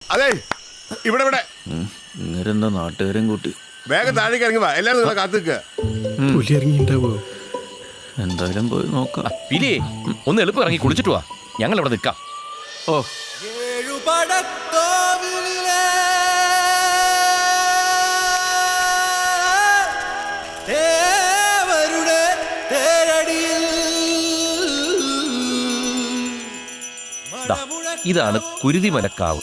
അതെ ഇവിടെ ഇവിടെ ഇങ്ങനെന്താ നാട്ടുകാരും കൂട്ടി വേഗം താഴേക്ക് ഇറങ്ങി വാ. എല്ലാവരും നിങ്ങളെ കാത്തു നിൽക്കുക. പുലി ഇറങ്ങിണ്ടാവോ? എന്തായാലും പോയി നോക്കാം. പിലേ ഒന്ന് എളുപ്പം ഇറങ്ങി കുളിച്ചിട്ട് വാ, ഞങ്ങൾ ഇവിടെ നിൽക്കാം. ഓ ദാ, ഇതാണ് കുരുതിമലക്കാവ്.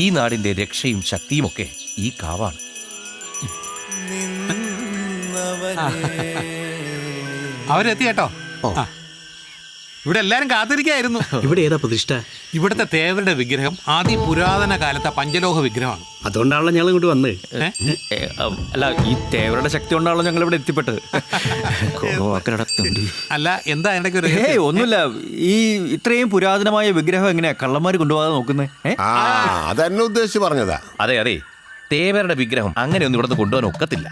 ഈ നാടിന്റെ രക്ഷയും ശക്തിയുമൊക്കെ ഈ കാവാണ്. അവരെത്തി കേട്ടോ. ഇവിടെ എല്ലാരും കാത്തിരിക്കായിരുന്നു. ഇവിടെ ഏതാ പ്രതിഷ്ഠ? ഇവിടുത്തെ തേവരുടെ വിഗ്രഹം അതിപുരാതന കാലത്തെ പഞ്ചലോഹ വിഗ്രഹമാണ്. അതുകൊണ്ടാണല്ലോ ഞങ്ങൾ ഇങ്ങോട്ട് വന്നത്. അല്ല, ഈ തേവരുടെ ശക്തി കൊണ്ടാണല്ലോ ഞങ്ങൾ ഇവിടെ എത്തിപ്പെട്ടത്. അല്ല, എന്താ ഇടയ്ക്ക് ഒരു ഒന്നുമില്ല. ഈ ഇത്രയും പുരാതനമായ വിഗ്രഹം എങ്ങനെയാ കള്ളന്മാർ കൊണ്ടുപോകാതെ നോക്കുന്നത്? അതെന്നെ ഉദ്ദേശിച്ച് പറഞ്ഞതാ. അതെ അതെ, തേവരുടെ വിഗ്രഹം അങ്ങനെയൊന്നും ഇവിടുന്ന് കൊണ്ടുപോകാൻ ഒക്കത്തില്ല.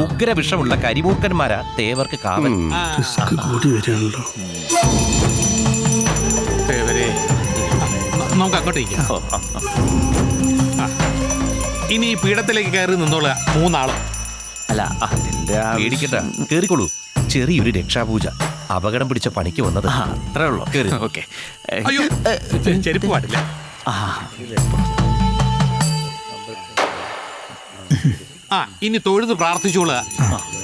ഉഗ്രവിഷമുള്ള കരിമൂർക്കന്മാരാ തേവർക്ക് കാവൽ. കൂടി വരികയാണല്ലോ. തേവരെ, നമുക്ക് അങ്ങോട്ട് ഇരിക്കാം. ഇനി ഈ പീഠത്തിലേക്ക് കയറി നിന്നോളുക മൂന്നാളും. അല്ല, അതിന്റെ പേടിക്കട്ട, കേറിക്കോളൂ. ചെറിയൊരു രക്ഷാപൂജ. അപകടം പിടിച്ച പണിക്ക് വന്നത്. അത്രേ ഉള്ളൂ. കേറി. ഓക്കെ. അയ്യോ, ചെരുപ്പ് പാടില്ല. ഇനി തൊഴുത് പ്രാർത്ഥിച്ചോളുക.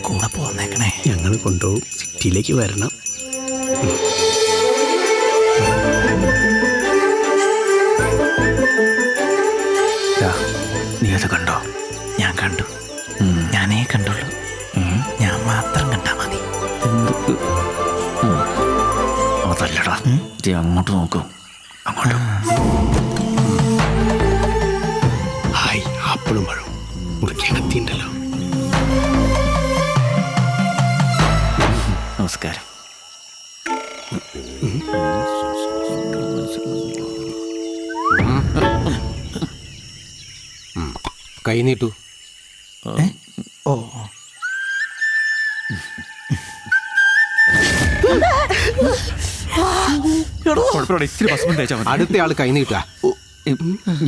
കൂടെ പോന്നേക്കണേ. ഞങ്ങൾ കൊണ്ടുപോകും. സിറ്റിയിലേക്ക് വരണം. നീ അത് കണ്ടോ? ഞാൻ കണ്ടു. ഞാനേ കണ്ടുള്ളൂ. ഞാൻ മാത്രം കണ്ടാ മതി. അതല്ലടാ, അങ്ങോട്ട് നോക്കൂ. അങ്ങോട്ട്. ഹായ്, ആപ്പിളും പഴവും മുറിക്കാൻ കത്തിയുണ്ടല്ലോ. നമസ്കാരം. കൈ നീട്ടു. ഓ, ഇത്തിരി ഭസ്മം തേച്ചാ മതി. അടുത്ത ആള് കൈ നീട്ടുക.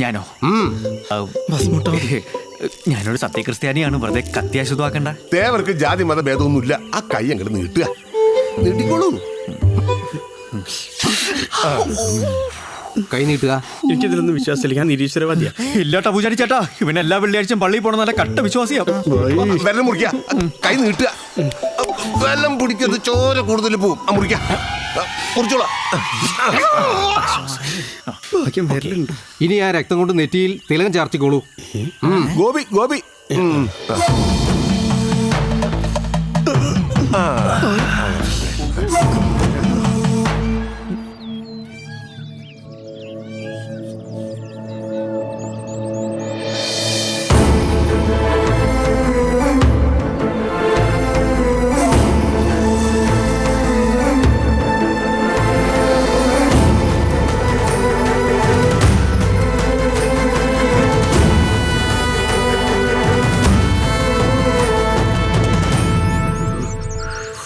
ഞാനോ? ഞാനൊരു സത്യക്രിസ്ത്യാനിയാണ്. വെറുതെ കത്യാശുദ്ധമാക്കണ്ട. തേവർക്ക് ജാതി മത ഭേദമൊന്നുമില്ല. ആ കൈ അങ്ങോട്ട് നീട്ടുക. നീട്ടിക്കോളൂ. കൈ നീട്ടുക. എനിക്കിതിലൊന്നും വിശ്വാസമില്ല. ഞാൻ നിരീശ്വരവാദിയാ. ഇല്ലാട്ടാ പൂജാരി ചേട്ടാ, ഇവൻ എല്ലാ വെള്ളിയാഴ്ചയും പള്ളിയിൽ പോണ നല്ല കട്ട വിശ്വാസിയാ. വെള്ളം മുറിക്കുക. കൈ നീട്ടുക. വെള്ളം പിടിക്കരുത്, ചോര കൂടുതൽ പോവും. മുറിക്കുക. മുറിച്ചോളാം. ഇനി ആ രക്തം കൊണ്ട് നെറ്റിയിൽ തിലകം ചാർത്തിക്കോളൂ. ഗോപി ഗോപി.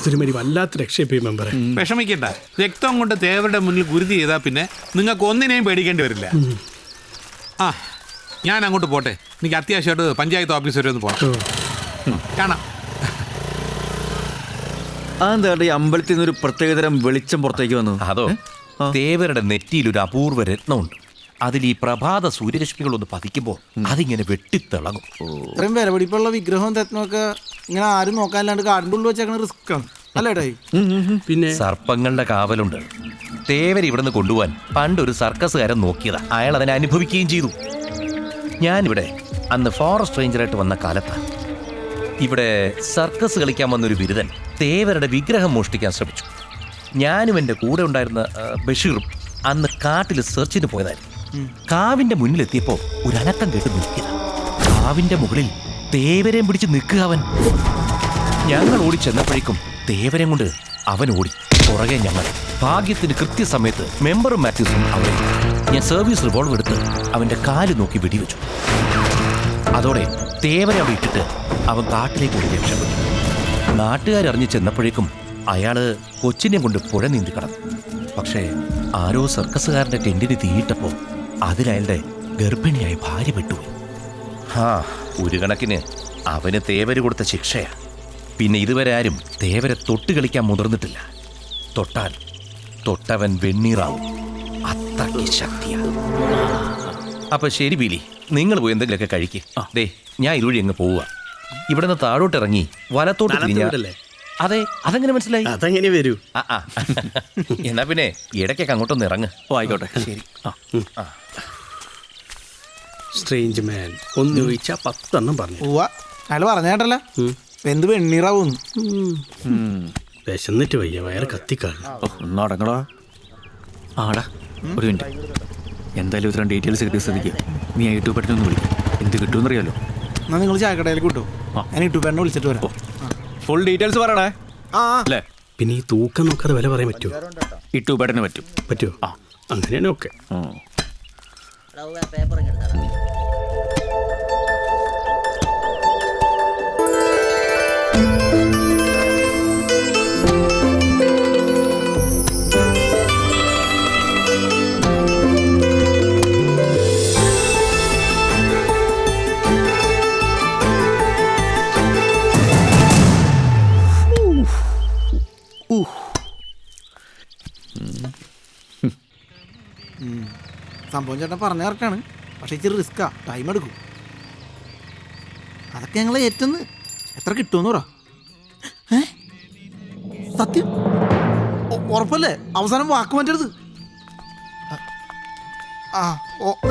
തിരുമരി വല്ലാത്ത രക്ഷയിപ്പോയി മെമ്പറെ. വിഷമിക്കണ്ട. രക്തം കൊണ്ട് തേവരുടെ മുന്നിൽ ഗുരുതി ചെയ്താൽ പിന്നെ നിങ്ങൾക്ക് ഒന്നിനെയും പേടിക്കേണ്ടി വരില്ല. ഞാൻ അങ്ങോട്ട് പോട്ടെ. എനിക്ക് അത്യാവശ്യമായിട്ട് പഞ്ചായത്ത് ഓഫീസ് വരെ ഒന്ന് പോകണം. കാണാം. അതെന്താ ഈ അമ്പലത്തിൽ നിന്നൊരു പ്രത്യേകതരം വെളിച്ചം പുറത്തേക്ക് വന്നു? അതോ, തേവരുടെ നെറ്റിയിൽ ഒരു അപൂർവ രത്നമുണ്ട്. അതിൽ ഈ പ്രഭാത സൂര്യരശ്മികളൊന്ന് പതിക്കുമ്പോൾ അതിങ്ങനെ വെട്ടിത്തിളങ്ങും. ഇത്രയും വിലപിടിപ്പുള്ള വിഗ്രഹവും രത്നമൊക്കെ ഇങ്ങനെ ആരും നോക്കാനില്ലാണ്ട് കാടിൻ്റെ ഉള്ളിൽ വെച്ചേക്കണ റിസ്ക് ആണ് അല്ലേടായി. പിന്നെ സർപ്പങ്ങളുടെ കാവലുണ്ട്. തേവരെ ഇവിടുന്ന് കൊണ്ടുപോകാൻ പണ്ടൊരു സർക്കസുകാരൻ നോക്കിയതാ. അയാൾ അതിനെ അനുഭവിക്കുകയും ചെയ്തു. ഞാനിവിടെ അന്ന് ഫോറസ്റ്റ് റേഞ്ചറായിട്ട് വന്ന കാലത്താണ്. ഇവിടെ സർക്കസ് കളിക്കാൻ വന്നൊരു ബിരുദൻ തേവരുടെ വിഗ്രഹം മോഷ്ടിക്കാൻ ശ്രമിച്ചു. ഞാനും എൻ്റെ കൂടെ ഉണ്ടായിരുന്ന ബഷീറും അന്ന് കാട്ടിൽ സെർച്ചിന് പോയതായിരുന്നു. കാവിന്റെ മുന്നിലെത്തിയപ്പോൾ ഒരു അനക്കം കേട്ട് നിൽക്കുക. കാവിന്റെ മുകളിൽ തേവരെയും പിടിച്ച് നിൽക്കുക അവൻ. ഞങ്ങൾ ഓടി ചെന്നപ്പോഴേക്കും തേവരെയും കൊണ്ട് അവൻ ഓടി. പുറകെ ഞങ്ങൾ. ഭാഗ്യത്തിന് കൃത്യസമയത്ത് മെമ്പറും മാത്യൂസും അവരെ. ഞാൻ സർവീസ് റിവോൾവർ എടുത്ത് അവന്റെ കാല് നോക്കി വെടിവെച്ചു. അതോടെ തേവരെ അവിടെ ഇട്ടിട്ട് അവൻ കാട്ടിലേക്ക് ഓടി രക്ഷപ്പെട്ടു. നാട്ടുകാരറിഞ്ഞ് ചെന്നപ്പോഴേക്കും അയാള് കൊച്ചിനെ കൊണ്ട് പുഴ നീന്തി കടന്നു. പക്ഷേ ആരോ സർക്കസുകാരൻ്റെ ടെന്റിന് തീയിട്ടപ്പോൾ അതിലയാളുടെ ഗർഭിണിയായി ഭാര്യ പെട്ടുപോയി. ആ ഒരു കണക്കിന് അവന് തേവര് കൊടുത്ത ശിക്ഷയാ. പിന്നെ ഇതുവരെ ആരും തേവരെ തൊട്ട് കളിക്കാൻ മുതിർന്നിട്ടില്ല. തൊട്ടവൻ വെണ്ണീറാവും. അത്രയ്ക്ക് ശക്തിയാ. അപ്പൊ ശരി ബീലി, നിങ്ങൾ പോയി എന്തെങ്കിലുമൊക്കെ കഴിക്ക്. ദേ ഞാൻ ഇതുവഴി അങ്ങ് പോവുക. ഇവിടെ നിന്ന് താഴോട്ട് ഇറങ്ങി വലത്തോട്ട് തിരിഞ്ഞാ. അതെ, അതെങ്ങനെ മനസ്സിലായി? അതെങ്ങനെ വരൂ? എന്നാ പിന്നെ ഇടയ്ക്കൊക്കെ അങ്ങോട്ടൊന്ന് ഇറങ്ങ്. ഓ ആയിക്കോട്ടെ. ശരി. സ്ട്രേഞ്ച് മാൻ ഒന്ന് ചോദിച്ചാ 10 പറഞ്ഞു. പോവാ അയാൾ പറഞ്ഞേട്ടല്ല എന്ത് വെണ്ണീറാവൂന്ന്. വിശന്നിട്ട് വയ്യ, വയറ് കത്തിക്കാണ്. ഒന്ന് അടങ്ങടാ. ആടാ ഒരു മിനിറ്റ്. എന്തായാലും ഇത്രയും ഡീറ്റെയിൽസ് കിട്ടിയ സ്ഥിതിക്ക് നീ യൂട്യൂബ് പെട്ടെന്ന് വിളിക്കും. എന്ത് കിട്ടുമെന്നറിയാലോ. എന്നാ നിങ്ങൾ ചായക്കടയിലേക്ക് കിട്ടും. ഞാൻ യൂട്യൂബ് വിളിച്ചിട്ട് വരാം. ഫുൾ ഡീറ്റെയിൽസ് പറയണേ. അല്ലേ? പിന്നെ ഈ തൂക്കം നോക്കാതെ വില പറയാൻ പറ്റുമോ? യൂട്യൂബ് പെട്ടെന്ന് പറ്റുമോ? അങ്ങനെയാണ്. ഓക്കെ. സംഭവം ചേട്ടൻ പറഞ്ഞ കറക്റ്റാണ്. പക്ഷേ ഇച്ചിരി റിസ്ക്കാ, ടൈം എടുക്കും. അതൊക്കെ ഞങ്ങൾ ഏറ്റെന്ന്. എത്ര കിട്ടുമെന്ന് പറ. സത്യം ഉറപ്പല്ലേ? അവസാനം വാക്ക് മാറ്റരുത്. ആ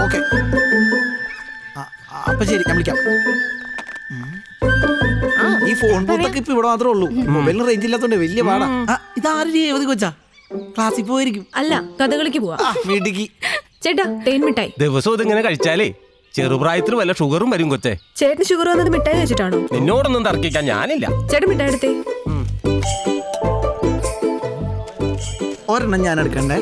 ഓക്കെ. അപ്പൊ ശരി, ഞാൻ വിളിക്കാം. ഈ ഫോൺ ബൂത്തൊക്കെ ഇപ്പൊ ഇവിടെ മാത്രമേ ഉള്ളൂ. മൊബൈലിന് റേഞ്ച് ഇല്ലാത്തോണ്ട് വലിയ പാടാ. ഇതാരും രേവതി കൊച്ചാ ക്ലാസ്സിൽ പോയിരിക്കും. അല്ല, കഥകളിക്ക് പോവാ. വീട്ടിക്ക് ചേട്ടാ തേൻ മിഠായി. ദിവസവും ഇതിങ്ങനെ കഴിച്ചാലേ ചെറുപ്രായത്തിൽ വല്ല ഷുഗറും വരും കൊച്ചേ. ചേട്ടന് ഷുഗർ വന്നത് മിഠായി വെച്ചിട്ടാണോ? നിന്നോടൊന്നും തർക്കിക്കാൻ ഞാനില്ല. ചേട്ടൻ മിഠായി എടുത്തേ. ഒരെണ്ണം ഞാൻ എടുക്കണ്ടേ?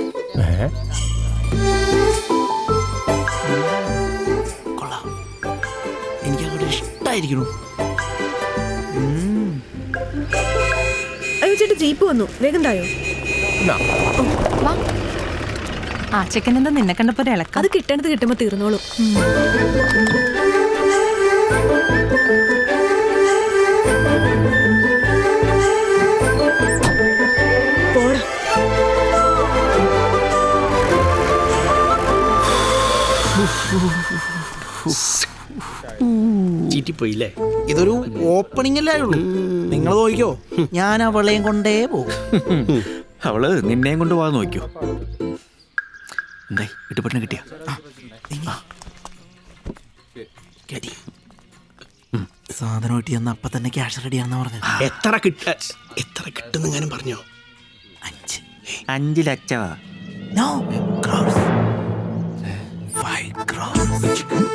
കൊള്ളാം, എനിക്ക് അങ്ങോട്ട് ഇഷ്ടായിരിക്കണു. അയ്യോ ചേട്ടാ, ജീപ്പ് വന്നു. വേഗം തായോ. ആ ചെക്കൻ എന്താ നിന്നെ കണ്ടപ്പോ ഇളക്കം? അത് കിട്ടേണ്ടത് കിട്ടുമ്പോ തീർന്നോളൂ. പോടാ. ചീറ്റിപ്പോയില്ലേ? ഇതൊരു ഓപ്പണിംഗ് അല്ലേ ഉള്ളൂ. നിങ്ങൾ നോക്കിക്കോ, ഞാൻ അവളെയും കൊണ്ടേ പോകും. അവള് നിന്നെയും കൊണ്ട് പോകാൻ നോക്കിയോ? എന്തായി ഇട്ടുപെട്ടെന്ന് കിട്ടിയ? സാധനം കിട്ടിയെന്ന് അപ്പൊ തന്നെ ക്യാഷ് റെഡിയാണെന്ന് പറഞ്ഞത്. എത്ര കിട്ടുന്നെങ്ങാനും പറഞ്ഞോ? 5 ലക്ഷമാ. No, crores. 5 crores.